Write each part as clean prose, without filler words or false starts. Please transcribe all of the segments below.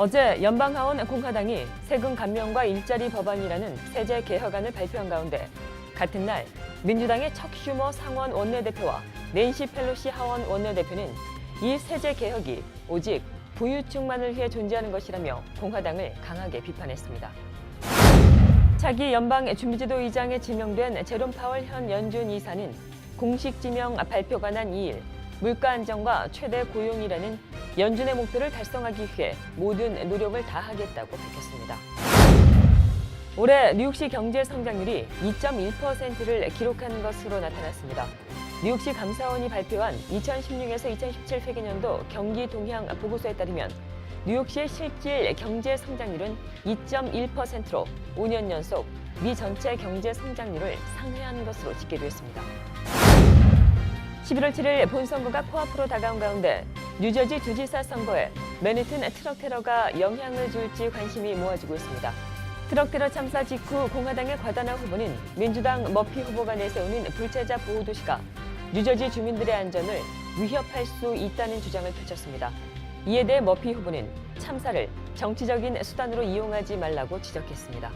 어제 연방하원 공화당이 세금 감면과 일자리 법안이라는 세제 개혁안을 발표한 가운데 같은 날 민주당의 척 슈머 상원 원내대표와 낸시 펠로시 하원 원내대표는 이 세제 개혁이 오직 부유층만을 위해 존재하는 것이라며 공화당을 강하게 비판했습니다. 차기 연방 준비제도 의장에 지명된 제롬 파월 현 연준 이사는 공식 지명 발표가 난 2일 물가 안정과 최대 고용이라는 연준의 목표를 달성하기 위해 모든 노력을 다하겠다고 밝혔습니다. 올해 뉴욕시 경제 성장률이 2.1%를 기록한 것으로 나타났습니다. 뉴욕시 감사원이 발표한 2016에서 2017 회계년도 경기 동향 보고서에 따르면 뉴욕시의 실질 경제 성장률은 2.1%로 5년 연속 미 전체 경제 성장률을 상회한 것으로 집계됐습니다. 11월 7일 본선거가 코앞으로 다가온 가운데 뉴저지 주지사 선거에 맨해튼 트럭 테러가 영향을 줄지 관심이 모아지고 있습니다. 트럭 테러 참사 직후 공화당의 과다나 후보는 민주당 머피 후보가 내세우는 불체자 보호 도시가 뉴저지 주민들의 안전을 위협할 수 있다는 주장을 펼쳤습니다. 이에 대해 머피 후보는 참사를 정치적인 수단으로 이용하지 말라고 지적했습니다.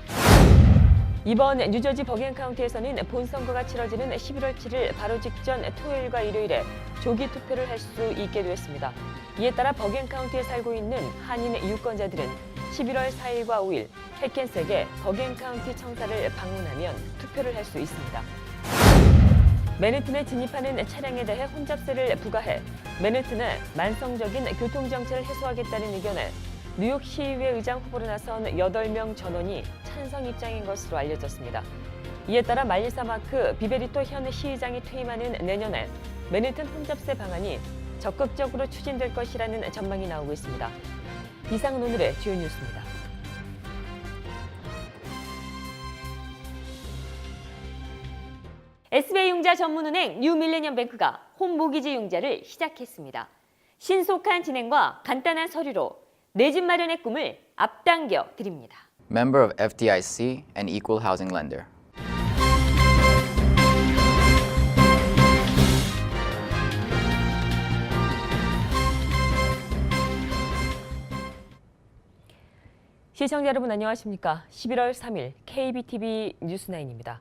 이번 뉴저지 버겐 카운티에서는 본선거가 치러지는 11월 7일 바로 직전 토요일과 일요일에 조기 투표를 할 수 있게 됐습니다. 이에 따라 버겐 카운티에 살고 있는 한인 유권자들은 11월 4일과 5일 헥켄색의 버겐 카운티 청사를 방문하면 투표를 할 수 있습니다. 맨해튼에 진입하는 차량에 대해 혼잡세를 부과해 맨해튼의 만성적인 교통정체를 해소하겠다는 의견에 뉴욕 시의회 의장 후보로 나선 8명 전원이 찬성 입장인 것으로 알려졌습니다. 이에 따라 말리사 마크 비베리토 현 시의장이 퇴임하는 내년에 맨해튼 혼잡세 방안이 적극적으로 추진될 것이라는 전망이 나오고 있습니다. 이상은 오늘의 주요 뉴스입니다. SBI융자 전문은행 뉴밀레니엄뱅크가 홈모기지 융자를 시작했습니다. 신속한 진행과 간단한 서류로 내 집 마련의 꿈을 앞당겨 드립니다. Member of FDIC and equal housing lender. 시청자 여러분 안녕하십니까? 11월 3일 KBTV 뉴스9입니다.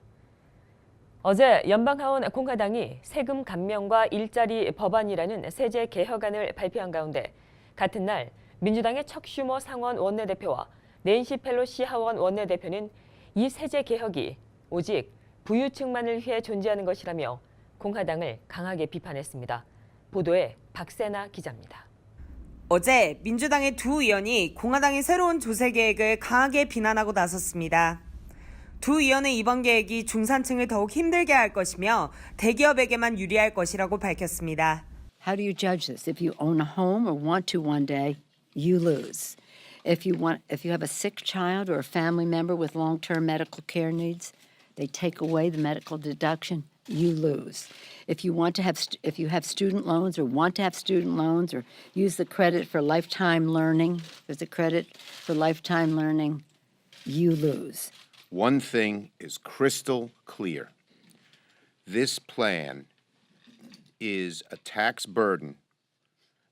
어제 연방하원 공화당이 세금 감면과 일자리 법안이라는 세제 개혁안을 발표한 가운데 같은 날 민주당의 척 슈머 상원 원내대표와 낸시 펠로시 하원 원내대표는 이 세제 개혁이 오직 부유층만을 위해 존재하는 것이라며 공화당을 강하게 비판했습니다. 보도에 박세나 기자입니다. 어제 민주당의 두 의원이 공화당의 새로운 조세 계획을 강하게 비난하고 나섰습니다. 두 의원은 이번 계획이 중산층을 더욱 힘들게 할 것이며 대기업에게만 유리할 것이라고 밝혔습니다. How do you judge this? If you own a home or want to one day, you lose. If you have a sick child or a family member with long-term medical care needs, they take away the medical deduction, you lose. If you have student loans or want to have student loans or use the credit for lifetime learning, there's a credit for lifetime learning, you lose. One thing is crystal clear. This plan is a tax burden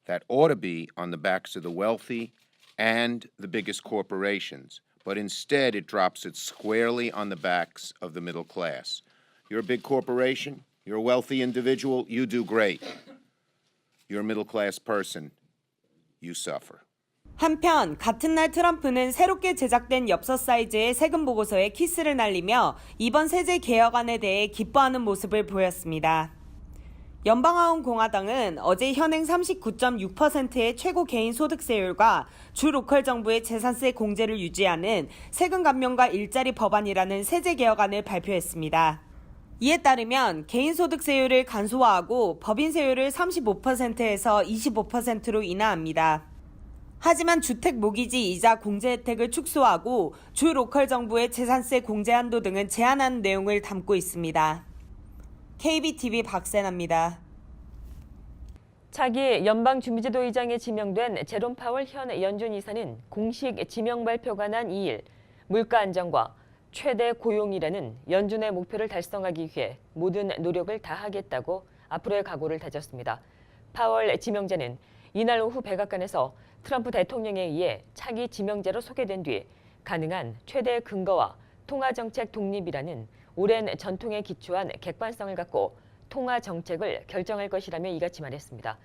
that ought to be on the backs of the wealthy and the biggest corporations, but instead it drops it squarely on the backs of the middle class. You're a big corporation, you're a wealthy individual, you do great. You're a middle class person, you suffer. 한편 같은 날 트럼프는 새롭게 제작된 엽서 사이즈의 세금 보고서에 키스를 날리며 이번 세제 개혁안에 대해 기뻐하는 모습을 보였습니다. 연방하원 공화당은 어제 현행 39.6%의 최고 개인 소득세율과 주 로컬 정부의 재산세 공제를 유지하는 세금 감면과 일자리 법안이라는 세제 개혁안을 발표했습니다. 이에 따르면 개인 소득세율을 간소화하고 법인세율을 35%에서 25%로 인하합니다. 하지만 주택 모기지 이자 공제 혜택을 축소하고 주 로컬 정부의 재산세 공제 한도 등은 제한하는 내용을 담고 있습니다. KBTV 박세나입니다. 차기 연방준비제도 의장에 지명된 제롬 파월 현 연준 이사는 공식 지명 발표가 난 2일 물가 안정과 최대 고용이라는 연준의 목표를 달성하기 위해 모든 노력을 다하겠다고 앞으로의 각오를 다졌습니다. 파월 지명자는 이날 오후 백악관에서 트럼프 대통령에 의해 차기 지명자로 소개된 뒤 가능한 최대 근거와 통화정책 독립이라는 오랜 전통에 기초한 객관성을 갖고 통화정책을 결정할 것이라며 이같이 말했습니다.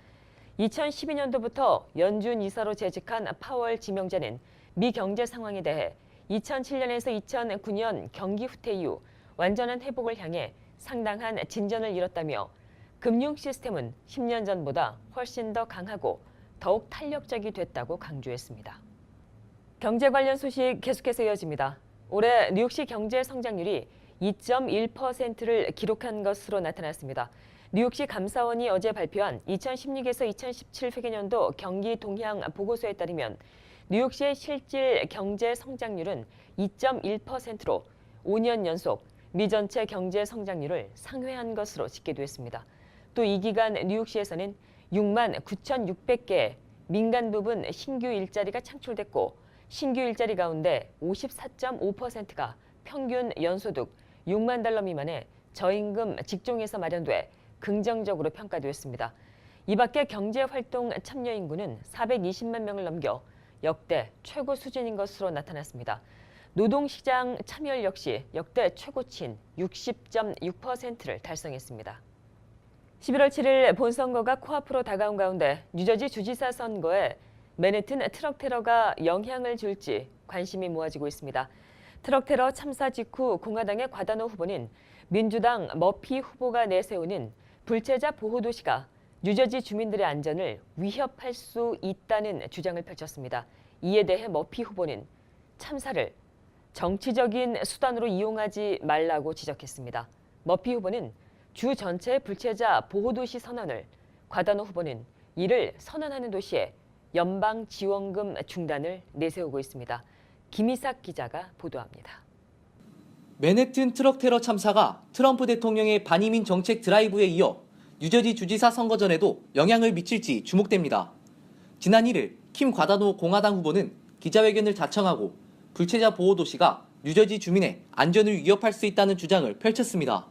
2012년도부터 연준 이사로 재직한 파월 지명자는 미 경제 상황에 대해 2007년에서 2009년 경기 후퇴 이후 완전한 회복을 향해 상당한 진전을 이뤘다며 금융 시스템은 10년 전보다 훨씬 더 강하고 더욱 탄력적이 됐다고 강조했습니다. 경제 관련 소식 계속해서 이어집니다. 올해 뉴욕시 경제 성장률이 2.1%를 기록한 것으로 나타났습니다. 뉴욕시 감사원이 어제 발표한 2016에서 2017 회계년도 경기 동향 보고서에 따르면 뉴욕시의 실질 경제 성장률은 2.1%로 5년 연속 미 전체 경제 성장률을 상회한 것으로 집계됐습니다. 또 이 기간 뉴욕시에서는 6만 9,600개의 민간 부분 신규 일자리가 창출됐고 신규 일자리 가운데 54.5%가 평균 연소득 6만 달러 미만의 저임금 직종에서 마련돼 긍정적으로 평가되었습니다. 이 밖에 경제활동 참여 인구는 420만 명을 넘겨 역대 최고 수준인 것으로 나타났습니다. 노동시장 참여율 역시 역대 최고치인 60.6%를 달성했습니다. 11월 7일 본선거가 코앞으로 다가온 가운데 뉴저지 주지사 선거에 맨해튼 트럭 테러가 영향을 줄지 관심이 모아지고 있습니다. 트럭 테러 참사 직후 공화당의 과다노 후보는 민주당 머피 후보가 내세우는 불체자 보호 도시가 뉴저지 주민들의 안전을 위협할 수 있다는 주장을 펼쳤습니다. 이에 대해 머피 후보는 참사를 정치적인 수단으로 이용하지 말라고 지적했습니다. 머피 후보는 주 전체의 불체자 보호 도시 선언을, 과다노 후보는 이를 선언하는 도시에 연방 지원금 중단을 내세우고 있습니다. 김희삭 기자가 보도합니다. 맨해튼 트럭 테러 참사가 트럼프 대통령의 반이민 정책 드라이브에 이어 뉴저지 주지사 선거 전에도 영향을 미칠지 주목됩니다. 지난 1일 킴 과다노 공화당 후보는 기자회견을 자청하고 불체자 보호 도시가 뉴저지 주민의 안전을 위협할 수 있다는 주장을 펼쳤습니다.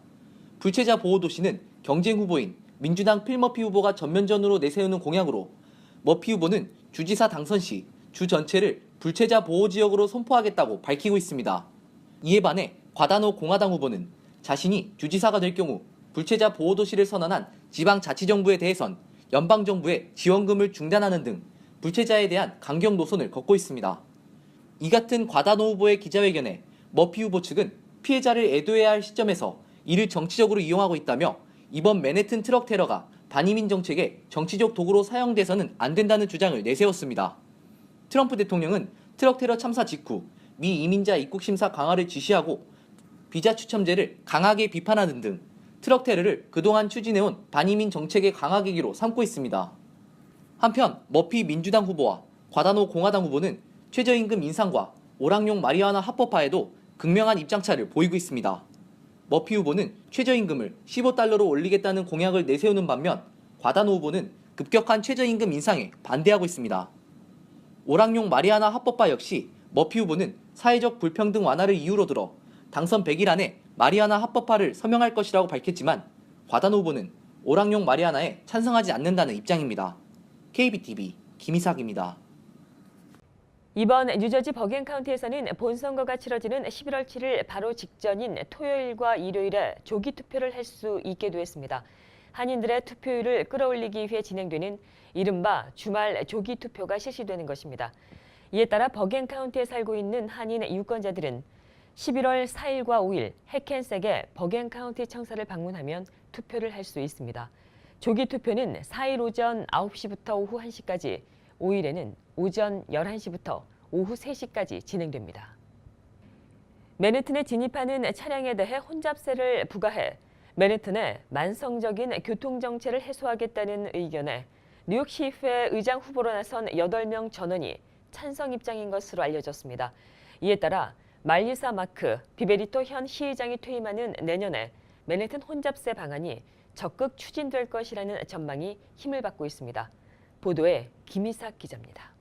불체자 보호 도시는 경쟁 후보인 민주당 필 머피 후보가 전면전으로 내세우는 공약으로 머피 후보는 주지사 당선 시 주 전체를 불체자 보호 지역으로 선포하겠다고 밝히고 있습니다. 이에 반해 과다노 공화당 후보는 자신이 주지사가 될 경우 불체자 보호 도시를 선언한 지방자치정부에 대해선 연방정부의 지원금을 중단하는 등 불체자에 대한 강경 노선을 걷고 있습니다. 이 같은 과다노 후보의 기자회견에 머피 후보 측은 피해자를 애도해야 할 시점에서 이를 정치적으로 이용하고 있다며 이번 맨해튼 트럭 테러가 반이민 정책의 정치적 도구로 사용돼서는 안 된다는 주장을 내세웠습니다. 트럼프 대통령은 트럭 테러 참사 직후 미 이민자 입국 심사 강화를 지시하고 비자 추첨제를 강하게 비판하는 등 트럭 테러를 그동안 추진해온 반이민 정책의 강화 계기로 삼고 있습니다. 한편 머피 민주당 후보와 과다노 공화당 후보는 최저임금 인상과 오락용 마리화나 합법화에도 극명한 입장차를 보이고 있습니다. 머피 후보는 최저임금을 15달러로 올리겠다는 공약을 내세우는 반면 과다노 후보는 급격한 최저임금 인상에 반대하고 있습니다. 오락용 마리화나 합법화 역시 머피 후보는 사회적 불평등 완화를 이유로 들어 당선 100일 안에 마리화나 합법화를 서명할 것이라고 밝혔지만 과다노 후보는 오락용 마리화나에 찬성하지 않는다는 입장입니다. KBTV 김희삭입니다. 이번 뉴저지 버겐 카운티에서는 본선거가 치러지는 11월 7일 바로 직전인 토요일과 일요일에 조기 투표를 할 수 있게 됐습니다. 한인들의 투표율을 끌어올리기 위해 진행되는 이른바 주말 조기 투표가 실시되는 것입니다. 이에 따라 버겐 카운티에 살고 있는 한인 유권자들은 11월 4일과 5일 해켄색의 버겐 카운티 청사를 방문하면 투표를 할 수 있습니다. 조기 투표는 4일 오전 9시부터 오후 1시까지, 5일에는 오전 11시부터 오후 3시까지 진행됩니다. 맨해튼에 진입하는 차량에 대해 혼잡세를 부과해 맨해튼의 만성적인 교통정체를 해소하겠다는 의견에 뉴욕시의회 의장 후보로 나선 8명 전원이 찬성 입장인 것으로 알려졌습니다. 이에 따라 말리사 마크 비베리토 현 시의장이 퇴임하는 내년에 맨해튼 혼잡세 방안이 적극 추진될 것이라는 전망이 힘을 받고 있습니다. 보도에 김희삭 기자입니다.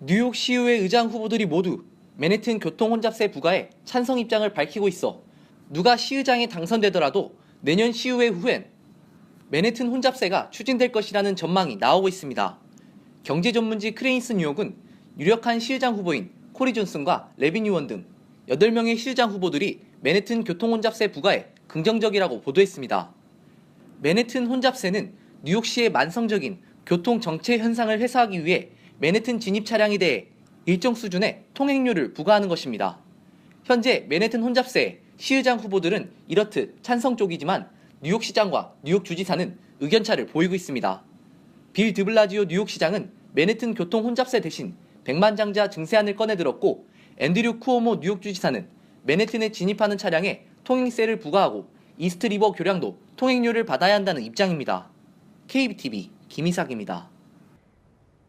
뉴욕 시의회 의장 후보들이 모두 맨해튼 교통 혼잡세 부과에 찬성 입장을 밝히고 있어 누가 시의장에 당선되더라도 내년 시의회 후엔 맨해튼 혼잡세가 추진될 것이라는 전망이 나오고 있습니다. 경제 전문지 크레인스 뉴욕은 유력한 시의장 후보인 코리 존슨과 레빈 유원 등 8명의 시의장 후보들이 맨해튼 교통 혼잡세 부과에 긍정적이라고 보도했습니다. 맨해튼 혼잡세는 뉴욕시의 만성적인 교통 정체 현상을 해소하기 위해 맨해튼 진입 차량에 대해 일정 수준의 통행료를 부과하는 것입니다. 현재 맨해튼 혼잡세에 시의장 후보들은 이렇듯 찬성 쪽이지만 뉴욕시장과 뉴욕주지사는 의견차를 보이고 있습니다. 빌 드블라지오 뉴욕시장은 맨해튼 교통 혼잡세 대신 백만장자 증세안을 꺼내들었고 앤드류 쿠오모 뉴욕주지사는 맨해튼에 진입하는 차량에 통행세를 부과하고 이스트리버 교량도 통행료를 받아야 한다는 입장입니다. KBTV 김희삭입니다.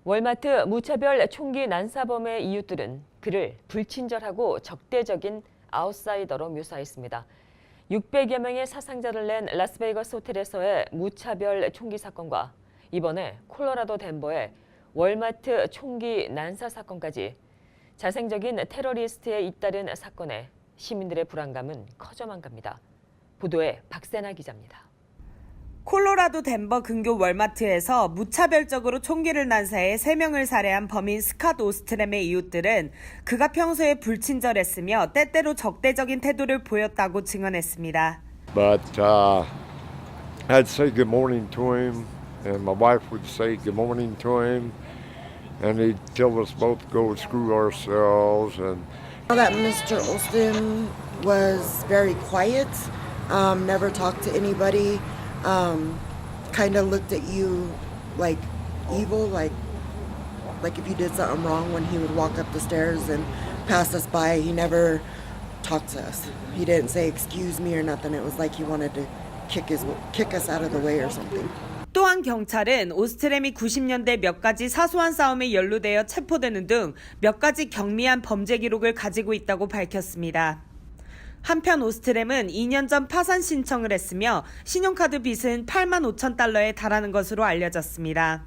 월마트 무차별 총기 난사범의 이웃들은 그를 불친절하고 적대적인 아웃사이더로 묘사했습니다. 600여 명의 사상자를 낸 라스베이거스 호텔에서의 무차별 총기 사건과 이번에 콜로라도 덴버의 월마트 총기 난사 사건까지 자생적인 테러리스트에 잇따른 사건에 시민들의 불안감은 커져만 갑니다. 보도에 박세나 기자입니다. 콜로라도 덴버 근교 월마트에서 무차별적으로 총기를 난사해 3명을 살해한 범인 스캇 오스트램의 이웃들은 그가 평소에 불친절했으며 때때로 적대적인 태도를 보였다고 증언했습니다. But I'd say good morning to him, and my wife would say good morning to him, and he'd tell us both to go screw ourselves. And that Mr. Olson was very quiet, never talked to anybody. Kind of looked at you like evil, like if you did something wrong. When he would walk up the stairs and pass us by, he never talked to us. He didn't say excuse me or nothing. It was like he wanted to kick us out of the way or something. 또한 경찰은 오스트램이 90년대 몇 가지 사소한 싸움에 연루되어 체포되는 등 몇 가지 경미한 범죄 기록을 가지고 있다고 밝혔습니다. 한편 오스트램은 2년 전 파산 신청을 했으며 신용카드 빚은 8만 5천 달러에 달하는 것으로 알려졌습니다.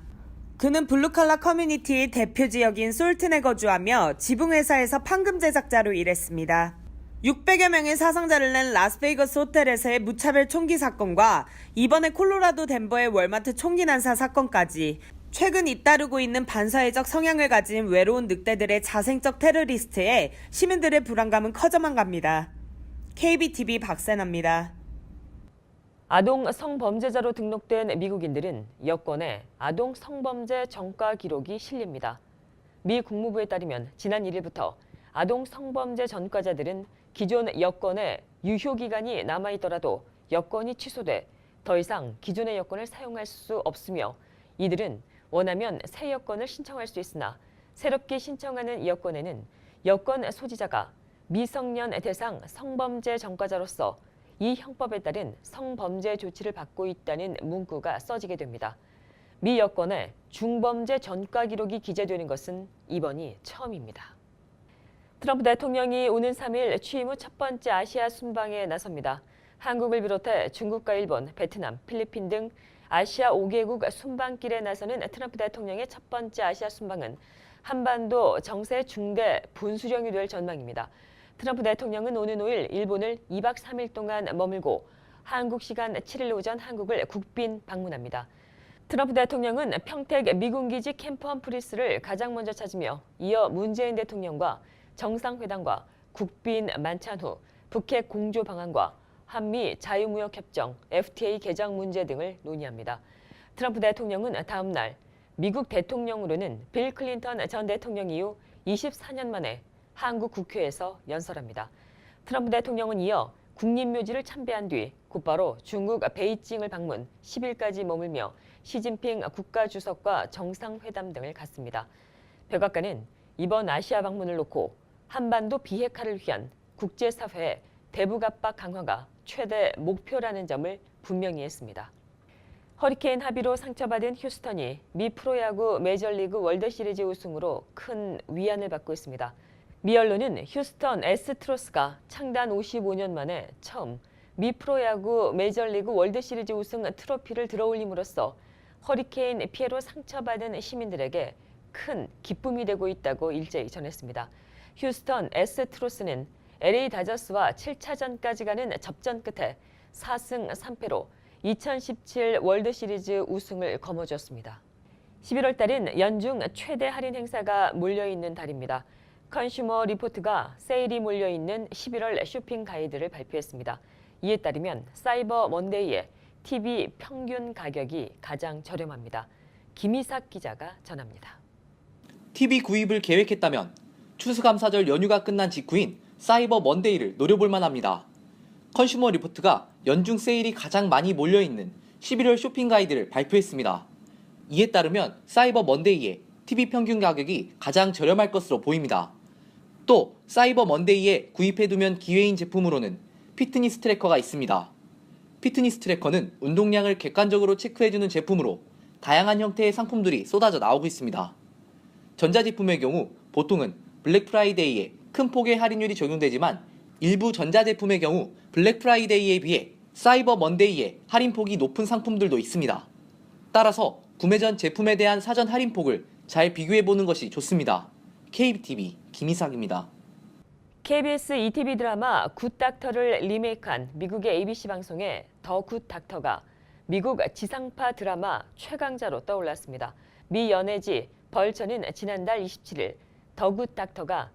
그는 블루칼라 커뮤니티의 대표 지역인 솔튼에 거주하며 지붕회사에서 판금 제작자로 일했습니다. 600여 명의 사상자를 낸 라스베이거스 호텔에서의 무차별 총기 사건과 이번에 콜로라도 덴버의 월마트 총기 난사 사건까지 최근 잇따르고 있는 반사회적 성향을 가진 외로운 늑대들의 자생적 테러리스트에 시민들의 불안감은 커져만 갑니다. KBTV 박세나입니다. 아동 성범죄자로 등록된 미국인들은 여권에 아동 성범죄 전과 기록이 실립니다. 미 국무부에 따르면 지난 1일부터 아동 성범죄 전과자들은 기존 여권에 유효기간이 남아있더라도 여권이 취소돼 더 이상 기존의 여권을 사용할 수 없으며 이들은 원하면 새 여권을 신청할 수 있으나 새롭게 신청하는 여권에는 여권 소지자가 미성년 대상 성범죄 전과자로서 이 형법에 따른 성범죄 조치를 받고 있다는 문구가 써지게 됩니다. 미 여권에 중범죄 전과 기록이 기재되는 것은 이번이 처음입니다. 트럼프 대통령이 오는 3일 취임 후 첫 번째 아시아 순방에 나섭니다. 한국을 비롯해 중국과 일본, 베트남, 필리핀 등 아시아 5개국 순방길에 나서는 트럼프 대통령의 첫 번째 아시아 순방은 한반도 정세 중대 분수령이 될 전망입니다. 트럼프 대통령은 오는 5일 일본을 2박 3일 동안 머물고 한국 시간 7일 오전 한국을 국빈 방문합니다. 트럼프 대통령은 평택 미군기지 캠프 험프리스를 가장 먼저 찾으며 이어 문재인 대통령과 정상회담과 국빈 만찬 후 북핵 공조 방안과 한미 자유무역협정 FTA 개정 문제 등을 논의합니다. 트럼프 대통령은 다음 날 미국 대통령으로는 빌 클린턴 전 대통령 이후 24년 만에 한국 국회에서 연설합니다. 트럼프 대통령은 이어 국립묘지를 참배한 뒤 곧바로 중국 베이징을 방문 10일까지 머물며 시진핑 국가주석과 정상회담 등을 갖습니다. 백악관은 이번 아시아 방문을 놓고 한반도 비핵화를 위한 국제사회의 대북 압박 강화가 최대 목표라는 점을 분명히 했습니다. 허리케인 합의로 상처받은 휴스턴이 미 프로야구 메이저리그 월드시리즈 우승으로 큰 위안을 받고 있습니다. 미 언론은 휴스턴 애스트로스가 창단 55년 만에 처음 미 프로야구 메이저리그 월드시리즈 우승 트로피를 들어올림으로써 허리케인 피해로 상처받은 시민들에게 큰 기쁨이 되고 있다고 일제히 전했습니다. 휴스턴 애스트로스는 LA 다저스와 7차전까지 가는 접전 끝에 4승 3패로 2017 월드시리즈 우승을 거머쥐었습니다. 11월 달은 연중 최대 할인 행사가 몰려있는 달입니다. 컨슈머 리포트가 세일이 몰려있는 11월 쇼핑 가이드를 발표했습니다. 이에 따르면 사이버 먼데이에 TV 평균 가격이 가장 저렴합니다. 김희삭 기자가 전합니다. TV 구입을 계획했다면 추수감사절 연휴가 끝난 직후인 사이버 먼데이를 노려볼 만합니다. 컨슈머 리포트가 연중 세일이 가장 많이 몰려있는 11월 쇼핑 가이드를 발표했습니다. 이에 따르면 사이버 먼데이에 TV 평균 가격이 가장 저렴할 것으로 보입니다. 또 사이버 먼데이에 구입해두면 기회인 제품으로는 피트니스 트래커가 있습니다. 피트니스 트래커는 운동량을 객관적으로 체크해주는 제품으로 다양한 형태의 상품들이 쏟아져 나오고 있습니다. 전자제품의 경우 보통은 블랙 프라이데이에 큰 폭의 할인율이 적용되지만 일부 전자제품의 경우 블랙 프라이데이에 비해 사이버 먼데이에 할인폭이 높은 상품들도 있습니다. 따라서 구매 전 제품에 대한 사전 할인폭을 잘 비교해보는 것이 좋습니다. KBTV 김희삭입니다. KBS ETV 드라마 굿닥터를 리메이크한 미국의 ABC 방송의 더 굿닥터가 미국 지상파 드라마 최강자로 떠올랐습니다. 미 연예지 벌처는 지난달 27일 더 굿닥터가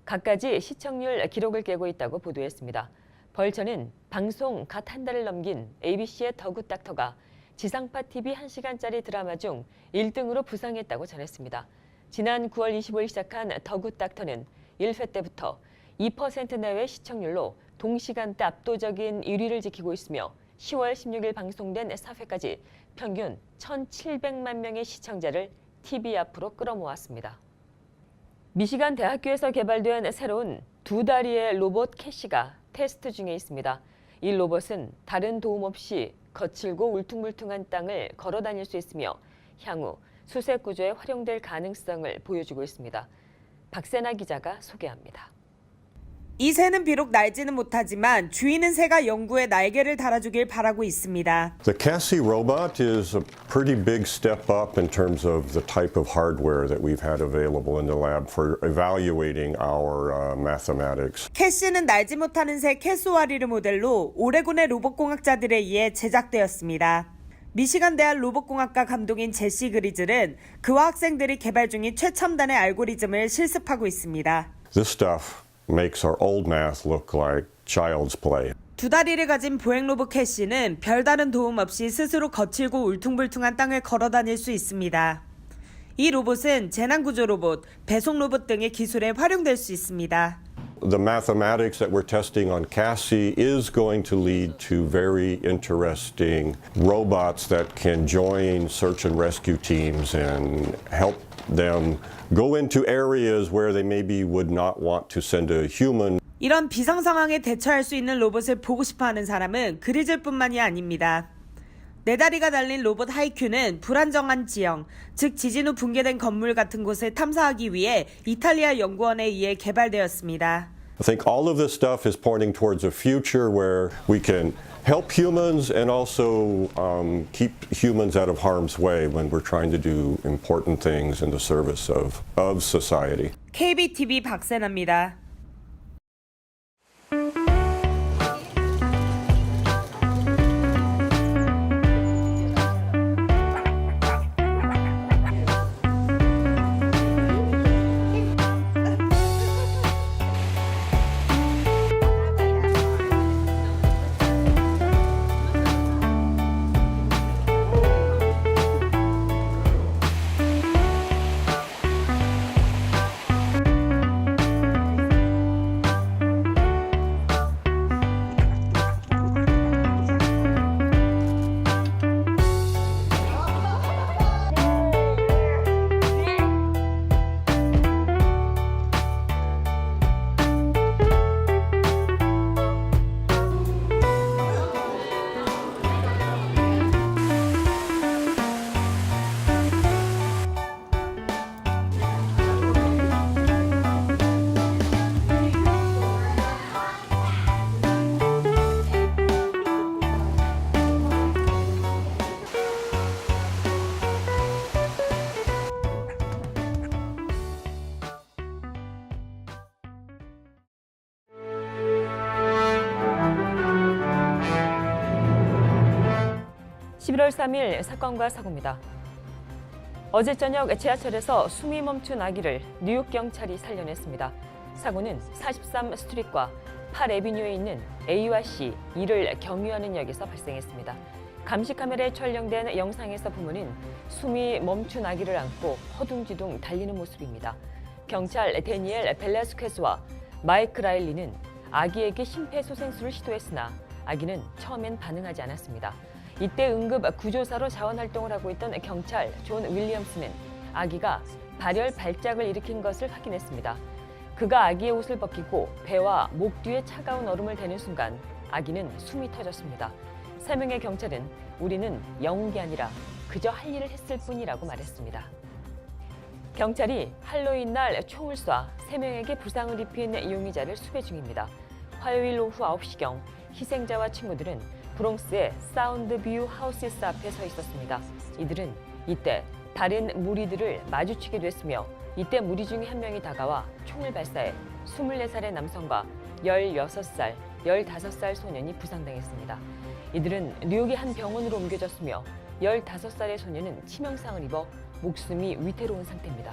갖가지 시청률 기록을 깨고 있다고 보도했습니다. 벌처는 방송 갓 한 달을 넘긴 ABC의 더 굿닥터가 지상파 TV 1시간짜리 드라마 중 1등으로 부상했다고 전했습니다. 지난 9월 25일 시작한 더 굿닥터는 1회 때부터 2% 내외 시청률로 동시간대 압도적인 1위를 지키고 있으며 10월 16일 방송된 4회까지 평균 1,700만 명의 시청자를 TV 앞으로 끌어모았습니다. 미시간 대학교에서 개발된 새로운 두 다리의 로봇 캐시가 테스트 중에 있습니다. 이 로봇은 다른 도움 없이 거칠고 울퉁불퉁한 땅을 걸어 다닐 수 있으며 향후 수색 구조에 활용될 가능성을 보여주고 있습니다. 박세나 기자가 소개합니다. 이 새는 비록 날지는 못하지만 주인은 새가 연구에 날개를 달아주길 바라고 있습니다. The Cassie robot is a pretty big step up in terms of the type of hardware that we've had available in the lab for evaluating our mathematics. 캐시는 날지 못하는 새 캐소아리를 모델로 오레곤의 로봇공학자들에 의해 제작되었습니다. 미시간 대학 로봇공학과 감독인 제시 그리즐은 그와 학생들이 개발 중인 최첨단의 알고리즘을 실습하고 있습니다. This stuff makes our old math look like child's play. 두 다리를 가진 보행 로봇 캐시는 별다른 도움 없이 스스로 거칠고 울퉁불퉁한 땅을 걸어 다닐 수 있습니다. 이 로봇은 재난구조 로봇, 배송 로봇 등의 기술에 활용될 수 있습니다. The mathematics that we're testing on Cassie is going to lead to very interesting robots that can join search and rescue teams and help them go into areas where they maybe would not want to send a human. 이런 비상 상황에 대처할 수 있는 로봇을 보고 싶어하는 사람은 그리즐뿐만이 아닙니다. 네 다리가 달린 로봇 하이큐는 불안정한 지형, 즉 지진 후 붕괴된 건물 같은 곳을 탐사하기 위해 이탈리아 연구원에 의해 개발되었습니다. I think all of this stuff is pointing towards a future where we can help humans and also keep humans out of harm's way when we're trying to do important things in the service of society. KBTV 박세나입니다. (11월 3일) 사건과 사고입니다. 어제 저녁 지하철에서 숨이 멈춘 아기를 뉴욕 경찰이 살려냈습니다. 사고는 43 스트릿과 8 애비뉴에 있는 A와 C, 이를 경유하는 역에서 발생했습니다. 감시 카메라에 촬영된 영상에서 부모는 숨이 멈춘 아기를 안고 허둥지둥 달리는 모습입니다. 경찰 데니엘 벨라스퀘스와 마이크 라일리는 아기에게 심폐소생술을 시도했으나 아기는 처음엔 반응하지 않았습니다. 이때 응급 구조사로 자원활동을 하고 있던 경찰 존 윌리엄스는 아기가 발열 발작을 일으킨 것을 확인했습니다. 그가 아기의 옷을 벗기고 배와 목 뒤에 차가운 얼음을 대는 순간 아기는 숨이 터졌습니다. 3명의 경찰은 우리는 영웅이 아니라 그저 할 일을 했을 뿐이라고 말했습니다. 경찰이 할로윈 날 총을 쏴 3명에게 부상을 입힌 용의자를 수배 중입니다. 화요일 오후 9시경 희생자와 친구들은 브롱스의 사운드뷰 하우시스 앞에 서 있었습니다. 이들은 이때 다른 무리들을 마주치게 됐으며 이때 무리 중에 한 명이 다가와 총을 발사해 24살의 남성과 16살, 15살 소년이 부상당했습니다. 이들은 뉴욕의 한 병원으로 옮겨졌으며 15살의 소년은 치명상을 입어 목숨이 위태로운 상태입니다.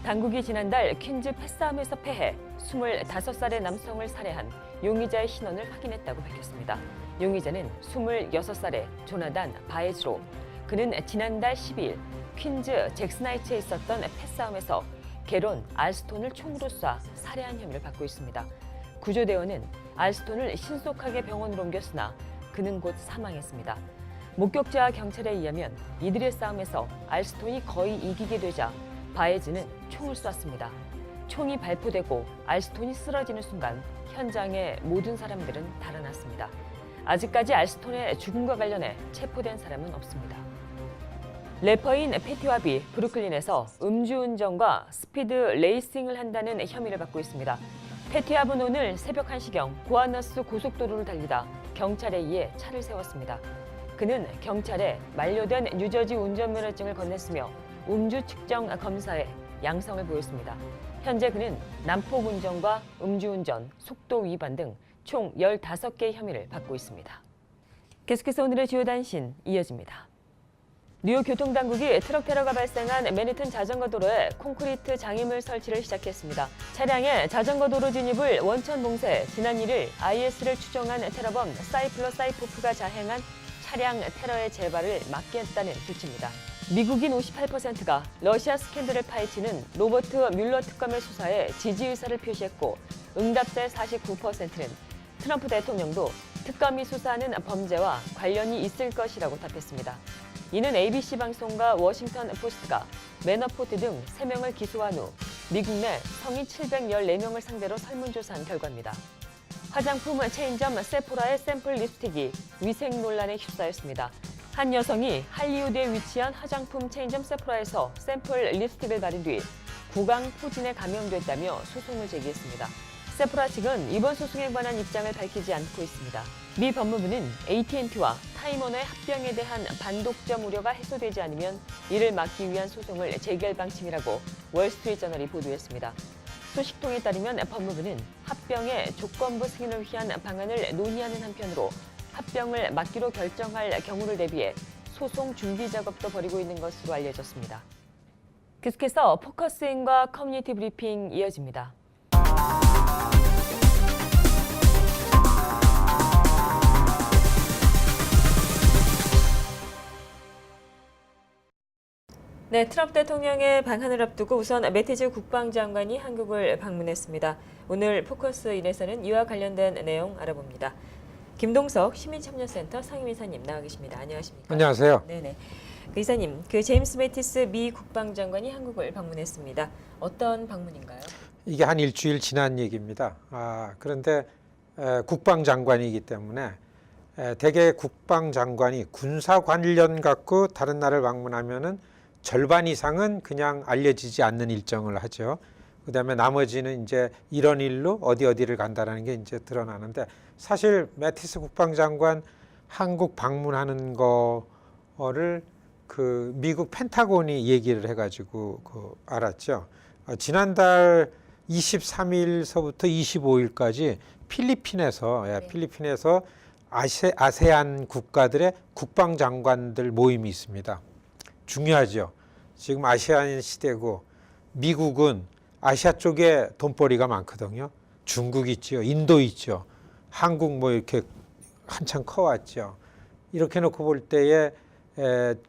당국이 지난달 퀸즈 패싸움에서 패해 25살의 남성을 살해한 용의자의 신원을 확인했다고 밝혔습니다. 용의자는 26살의 조나단 바에즈로, 그는 지난달 12일 퀸즈 잭슨하이츠에 있었던 패싸움에서 게론 알스톤을 총으로 쏴 살해한 혐의를 받고 있습니다. 구조대원은 알스톤을 신속하게 병원으로 옮겼으나 그는 곧 사망했습니다. 목격자와 경찰에 의하면 이들의 싸움에서 알스톤이 거의 이기게 되자 바에즈는 총을 쐈습니다. 총이 발포되고 알스톤이 쓰러지는 순간 현장의 모든 사람들은 달아났습니다. 아직까지 알스톤의 죽음과 관련해 체포된 사람은 없습니다. 래퍼인 패티와비 브루클린에서 음주운전과 스피드 레이싱을 한다는 혐의를 받고 있습니다. 패티와브는 오늘 새벽 1시경 고아너스 고속도로를 달리다 경찰에 의해 차를 세웠습니다. 그는 경찰에 만료된 뉴저지 운전면허증을 건넸으며 음주 측정 검사에 양성을 보였습니다. 현재 그는 난폭 운전과 음주운전, 속도 위반 등 총 15개의 혐의를 받고 있습니다. 계속해서 오늘의 주요 단신 이어집니다. 뉴욕 교통당국이 트럭 테러가 발생한 맨해튼 자전거 도로에 콘크리트 장애물 설치를 시작했습니다. 차량의 자전거 도로 진입을 원천 봉쇄해 지난 1일 IS를 추종한 테러범 사이플러 사이포프가 자행한 차량 테러의 재발을 막겠다는 조치입니다. 미국인 58%가 러시아 스캔들을 파헤치는 로버트 뮬러 특검의 수사에 지지 의사를 표시했고 응답자의 49%는 트럼프 대통령도 특검이 수사하는 범죄와 관련이 있을 것이라고 답했습니다. 이는 ABC 방송과 워싱턴 포스트가 매너포트 등 3명을 기소한 후 미국 내 성인 714명을 상대로 설문조사한 결과입니다. 화장품 체인점 세포라의 샘플 립스틱이 위생 논란에 휩싸였습니다. 한 여성이 할리우드에 위치한 화장품 체인점 세포라에서 샘플 립스틱을 바른 뒤 구강 포진에 감염됐다며 소송을 제기했습니다. 세포라 측은 이번 소송에 관한 입장을 밝히지 않고 있습니다. 미 법무부는 AT&T와 타임워너의 합병에 대한 반독점 우려가 해소되지 않으면 이를 막기 위한 소송을 제기할 방침이라고 월스트리트저널이 보도했습니다. 소식통에 따르면 법무부는 합병의 조건부 승인을 위한 방안을 논의하는 한편으로 합병을 막기로 결정할 경우를 대비해 소송 준비 작업도 벌이고 있는 것으로 알려졌습니다. 계속해서 포커스인과 커뮤니티 브리핑 이어집니다. 네, 트럼프 대통령의 방한을 앞두고 우선 매티즈 국방장관이 한국을 방문했습니다. 오늘 포커스인에서는 이와 관련된 내용 알아봅니다. 김동석 시민참여센터 상임이사님 나와 계십니다. 안녕하십니까? 안녕하세요. 네네. 그 이사님, 그 제임스 매티스 미 국방장관이 한국을 방문했습니다. 어떤 방문인가요? 이게 한 일주일 지난 얘기입니다. 그런데 국방장관이기 때문에 대개 국방장관이 군사 관련 갖고 다른 나라를 방문하면은 절반 이상은 그냥 알려지지 않는 일정을 하죠. 그다음에 나머지는 이제 이런 일로 어디를 간다라는 게 이제 드러나는데 사실 매티스 국방장관 한국 방문하는 거를 그 미국 펜타곤이 얘기를 해가지고 알았죠. 지난달 23일서부터 25일까지 필리핀에서 아세안 국가들의 국방장관들 모임이 있습니다. 중요하죠. 지금 아시안 시대고 미국은 아시아 쪽에 돈벌이가 많거든요. 중국 있죠. 인도 있죠. 한국 뭐 이렇게 한참 커왔죠. 이렇게 놓고 볼 때에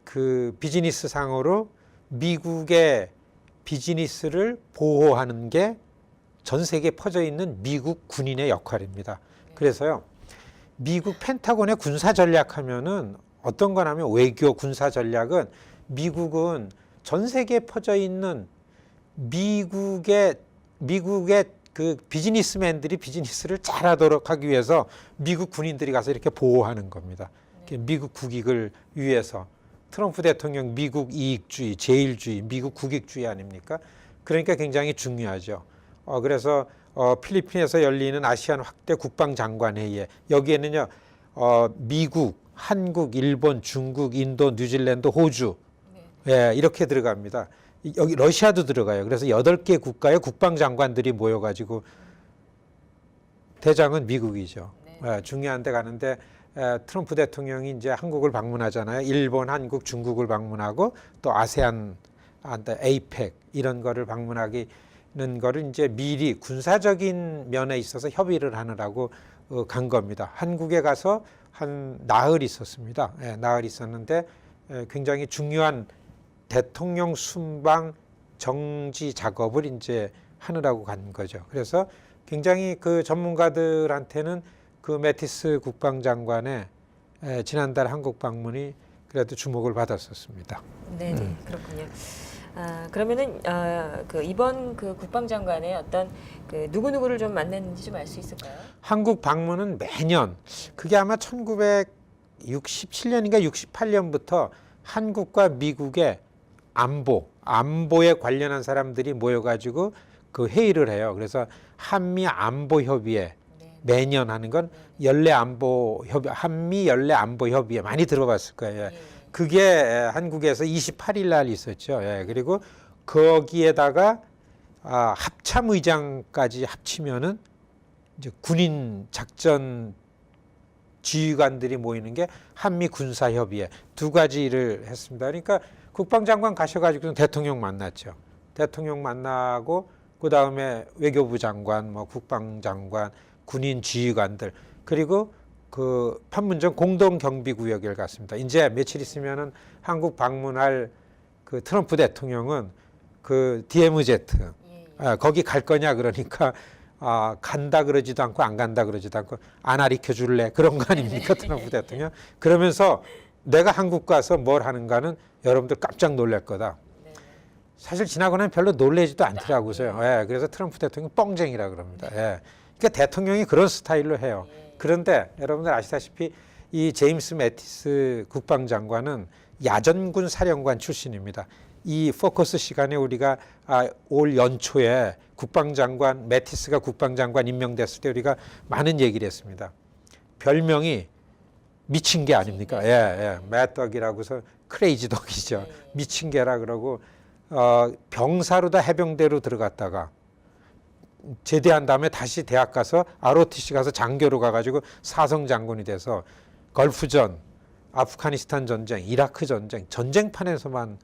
그 비즈니스 상으로 미국의 비즈니스를 보호하는 게 전 세계에 퍼져 있는 미국 군인의 역할입니다. 그래서요, 미국 펜타곤의 군사 전략하면은 어떤 거냐면 외교 군사 전략은 미국은 전 세계에 퍼져 있는 미국의 그 비즈니스맨들이 비즈니스를 잘하도록 하기 위해서 미국 군인들이 가서 이렇게 보호하는 겁니다. 미국 국익을 위해서. 트럼프 대통령 미국 이익주의, 제일주의, 미국 국익주의 아닙니까? 그러니까 굉장히 중요하죠. 그래서 필리핀에서 열리는 아시안 확대 국방장관회의에 여기에는요, 미국, 한국, 일본, 중국, 인도, 뉴질랜드, 호주 예, 이렇게 들어갑니다. 여기 러시아도 들어가요. 그래서 8개 국가의 국방장관들이 모여가지고 대장은 미국이죠. 예, 중요한 데 가는데 트럼프 대통령이 이제 한국을 방문하잖아요. 일본, 한국, 중국을 방문하고 또 아세안, 에이펙 이런 거를 방문하는 거를 이제 미리 군사적인 면에 있어서 협의를 하느라고 간 겁니다. 한국에 가서 한 나흘 있었습니다. 예, 나흘 있었는데 굉장히 중요한 대통령 순방 정지 작업을 이제 하느라고 간 거죠. 그래서 굉장히 그 전문가들한테는 그 매티스 국방장관의 지난달 한국 방문이 그래도 주목을 받았었습니다. 네, 그렇군요. 그러면은 그 이번 그 국방장관의 어떤 그 누구누구를 좀 만났는지 좀 알 수 있을까요? 한국 방문은 매년 그게 아마 1967년인가 68년부터 한국과 미국의 안보에 관련한 사람들이 모여가지고 그 회의를 해요. 그래서 한미 안보 협의회 매년 하는 건 연례 안보 협의, 한미 연례 안보 협의회 많이 들어봤을 거예요. 그게 한국에서 28일 날 있었죠. 예, 그리고 거기에다가 합참의장까지 합치면은 이제 군인 작전 지휘관들이 모이는 게 한미 군사협의회 두 가지를 했습니다. 그러니까 국방장관 가셔가지고 대통령 만났죠. 대통령 만나고 그 다음에 외교부 장관, 뭐 국방장관, 군인 지휘관들 그리고 그 판문점 공동경비구역을 갔습니다. 이제 며칠 있으면은 한국 방문할 그 트럼프 대통령은 그 DMZ 거기 갈 거냐 그러니까 간다 그러지도 않고 안 간다 그러지도 않고 안 가르쳐 줄래 그런 거 아닙니까 트럼프 대통령? 그러면서 내가 한국 가서 뭘 하는가는 여러분들 깜짝 놀랄 거다. 사실 지나고 나면 별로 놀라지도 않더라고요. 예, 그래서 트럼프 대통령 뻥쟁이라 그럽니다. 예. 그러니까 대통령이 그런 스타일로 해요. 그런데 여러분들 아시다시피 이 제임스 매티스 국방장관은 야전군 사령관 출신입니다. 이 포커스 시간에 우리가 올 연초에 국방장관 매티스가 국방장관 임명됐을 때 우리가 많은 얘기를 했습니다. 별명이 미친 개 아닙니까? 예, 매덕이라고서 크레이지 덕이죠. 미친 개라 그러고 병사로 다 해병대로 들어갔다가 제대한 다음에 다시 대학 가서 ROTC 가서 장교로 가가지고 사성 장군이 돼서 걸프전, 아프가니스탄 전쟁, 이라크 전쟁, 전쟁판에서만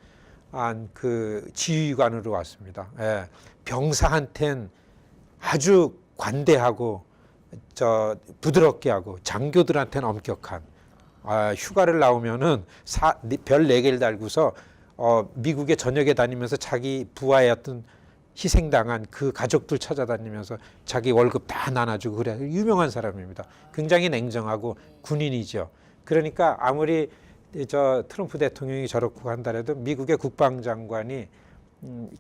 그 지휘관으로 왔습니다. 예, 병사한텐 아주 관대하고 부드럽게 하고 장교들한테는 엄격한 휴가를 나오면은 별 4개를 달고서 미국의 전역에 다니면서 자기 부하의 어떤 희생당한 그 가족들 찾아다니면서 자기 월급 다 나눠주고 그래 유명한 사람입니다. 굉장히 냉정하고 군인이죠. 그러니까 아무리 트럼프 대통령이 저렇고 한다래도 미국의 국방장관이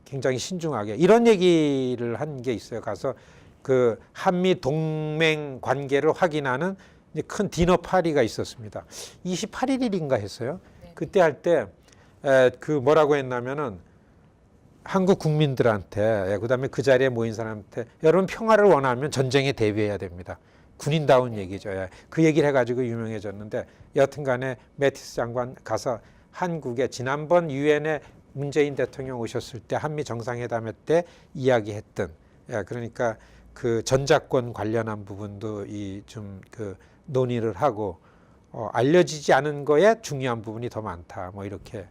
굉장히 신중하게 이런 얘기를 한 게 있어요. 가서 그 한미 동맹 관계를 확인하는 큰 디너 파티가 있었습니다. 28일인가 했어요. 그때 할 때 그 뭐라고 했냐면은 한국 국민들한테 그다음에 그 자리에 모인 사람한테 여러분 평화를 원하면 전쟁에 대비해야 됩니다. 군인다운 얘기죠. 그 얘기를 해가지고 유명해졌는데 여튼간에 매티스 장관 가서 한국에 지난번 유엔에 문재인 대통령 오셨을 때 한미 정상회담 때 이야기했던 그러니까 그 전작권 관련한 부분도 좀 그 논의를 하고 알려지지 않은 거에 중요한 부분이 더 많다. 뭐 이렇게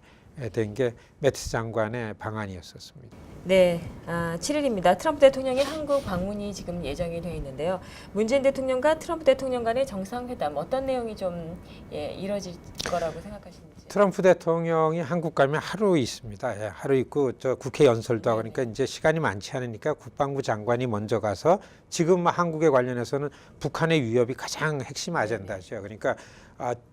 된 게 매티스 장관의 방안이었었습니다. 네, 7일입니다. 트럼프 대통령의 한국 방문이 지금 예정이 되어 있는데요. 문재인 대통령과 트럼프 대통령 간의 정상회담 어떤 내용이 좀 이뤄질 거라고 생각하시는지? 트럼프 대통령이 한국 가면 하루 있습니다. 하루 있고 저 국회 연설도 하고 그러니까 이제 시간이 많지 않으니까 국방부 장관이 먼저 가서 지금 한국에 관련해서는 북한의 위협이 가장 핵심 아젠다죠. 그러니까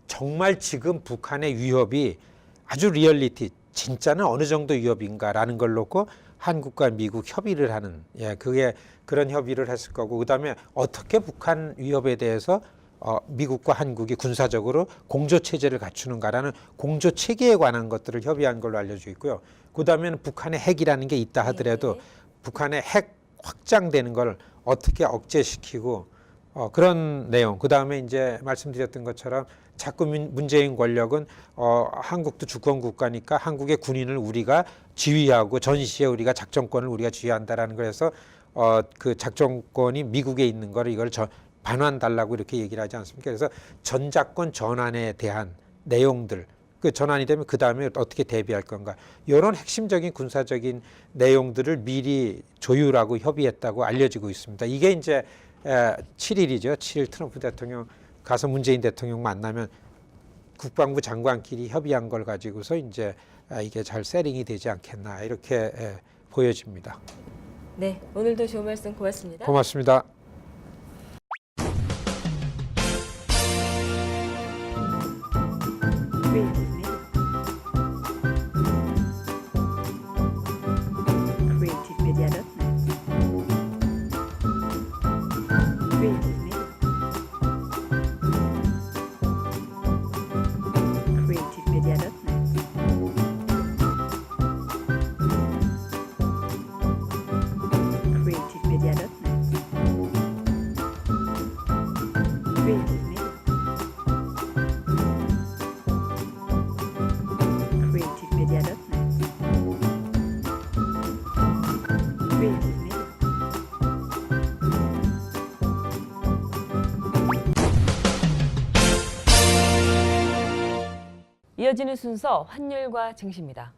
정말 지금 북한의 위협이 아주 리얼리티, 진짜는 어느 정도 위협인가라는 걸 놓고 한국과 미국 협의를 하는, 그게 그런 협의를 했을 거고, 그다음에 어떻게 북한 위협에 대해서 미국과 한국이 군사적으로 공조 체제를 갖추는가라는 공조 체계에 관한 것들을 협의한 걸로 알려져 있고요. 그다음에는 북한의 핵이라는 게 있다 하더라도 북한의 핵 확장되는 걸 어떻게 억제시키고 그런 내용. 그다음에 이제 말씀드렸던 것처럼 자꾸 문재인 권력은 한국도 주권 국가니까 한국의 군인을 우리가 지휘하고 전시에 우리가 작전권을 우리가 지휘한다라는 거에서 그 작전권이 미국에 있는 거를 이걸 반환 달라고 이렇게 얘기를 하지 않습니까? 그래서 전작권 전환에 대한 내용들, 그 전환이 되면 그 다음에 어떻게 대비할 건가, 이런 핵심적인 군사적인 내용들을 미리 조율하고 협의했다고 알려지고 있습니다. 이게 이제 7일이죠. 7일 트럼프 대통령 가서 문재인 대통령 만나면 국방부 장관끼리 협의한 걸 가지고서 이제 이게 잘 세링이 되지 않겠나 이렇게 보여집니다. 네, 오늘도 좋은 말씀 고맙습니다. 고맙습니다. 이어지는 순서 환율과 증시입니다.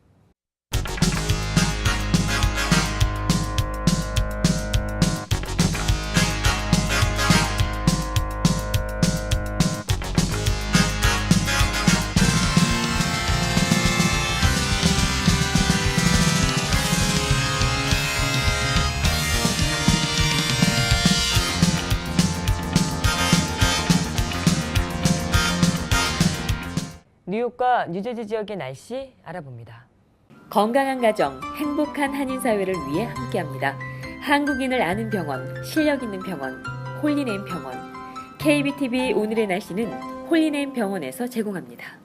뉴욕과 뉴저지 지역의 날씨 알아봅니다. 건강한 가정, 행복한 한인사회를 위해 함께합니다. 한국인을 아는 병원, 실력 있는 병원, 홀리네임 병원. KBTV 오늘의 날씨는 홀리네임 병원에서 제공합니다.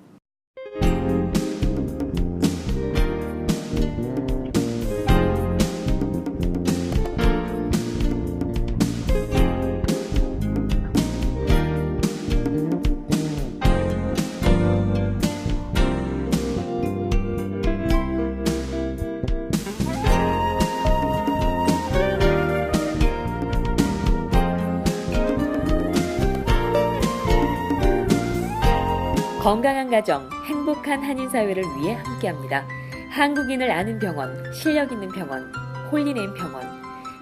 건강한 가정, 행복한 한인사회를 위해 함께합니다. 한국인을 아는 병원, 실력 있는 병원, 홀리네임 병원.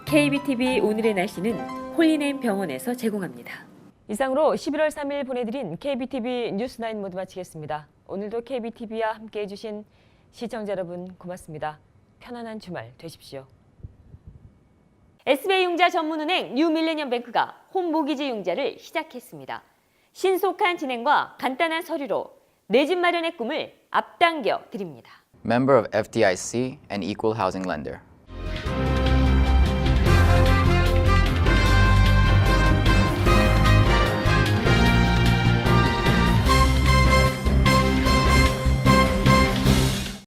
KBTV 오늘의 날씨는 홀리네임 병원에서 제공합니다. 이상으로 11월 3일 보내드린 KBTV 뉴스9 모두 마치겠습니다. 오늘도 KBTV와 함께해 주신 시청자 여러분 고맙습니다. 편안한 주말 되십시오. SBI 융자 전문은행 뉴밀레니엄뱅크가 홈모기지 융자를 시작했습니다. 신속한 진행과 간단한 서류로 내 집 마련의 꿈을 앞당겨 드립니다. Member of FDIC and equal housing lender.